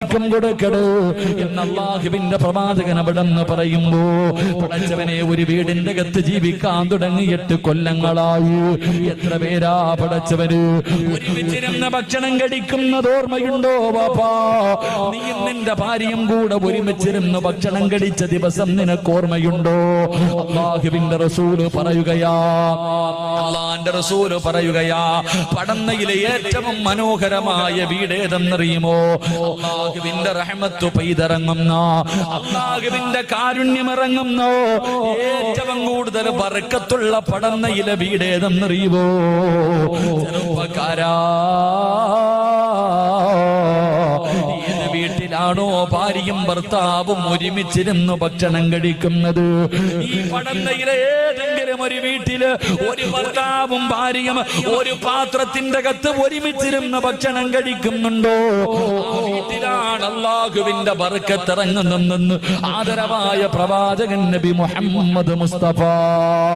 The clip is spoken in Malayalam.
ഭാര്യയ്ക്കും കൊടുക്കട് എന്ന് അല്ലാഹുവിന്റെ പ്രവാചകൻ അവിടെന്ന് പറയുമ്പോ, പടച്ചവനെ, ഒരു വീടിന്റെ അകത്ത് ജീവിക്കാൻ തുടങ്ങി 8 കൊല്ലങ്ങളായി. എത്ര പേരാ പടച്ചവര് ഒരുമിച്ചിരുന്ന് ഭക്ഷണം കഴിക്കുന്നത് ഓർമ്മയുണ്ടോ ബാപ്പാ? നീയും നിന്റെ ഭാര്യയും കൂടെ ഒരുമിച്ചിരുന്ന് ഭക്ഷണം കഴിച്ച ദിവസം നിനക്ക് ഓർമ്മയുണ്ടോ? അല്ലാഹുവിന്റെ റസൂല് പറയുകയാ, അല്ലാഹുവിന്റെ റസൂല് പറയുകയാ, പടന്നയിലെ ഏറ്റവും മനോഹരമായ വീട് ഏതെന്നറിയുമോ? അല്ലാഹുവിന്റെ റഹ്മത്ത് പെയ്തിറങ്ങുന്ന, അല്ലാഹുവിന്റെ കാരുണ്യം ഇറങ്ങുന്ന, ഏറ്റവും കൂടുതൽ ബർക്കത്തുള്ള പടന്നയിലെ വീട് ഏതെന്നറിയുമോ? ചെറുപ്പക്കാരാ, ഏത് വീട്ടിലാണോ ഭാര്യയും ഭർത്താവും ഒരുമിച്ചിരുന്ന് ഭക്ഷണം കഴിക്കുന്നത്? ഈ പടന്നയിലെ ഏതെങ്കിലും ഒരു വീട്ടില് ഒരു ഭർത്താവും ഭാര്യയും ഒരു പാത്രത്തിന്റെ അകത്ത് ഒരുമിച്ചിരുന്ന് ഭക്ഷണം കഴിക്കുന്നുണ്ടോ? ആ വീട്ടിലാണ് അല്ലാഹുവിന്റെ ബർക്കത്ത് ഇറങ്ങുന്നെന്ന് ആദരവായ പ്രവാചകൻ നബി മുഹമ്മദ് മുസ്തഫ.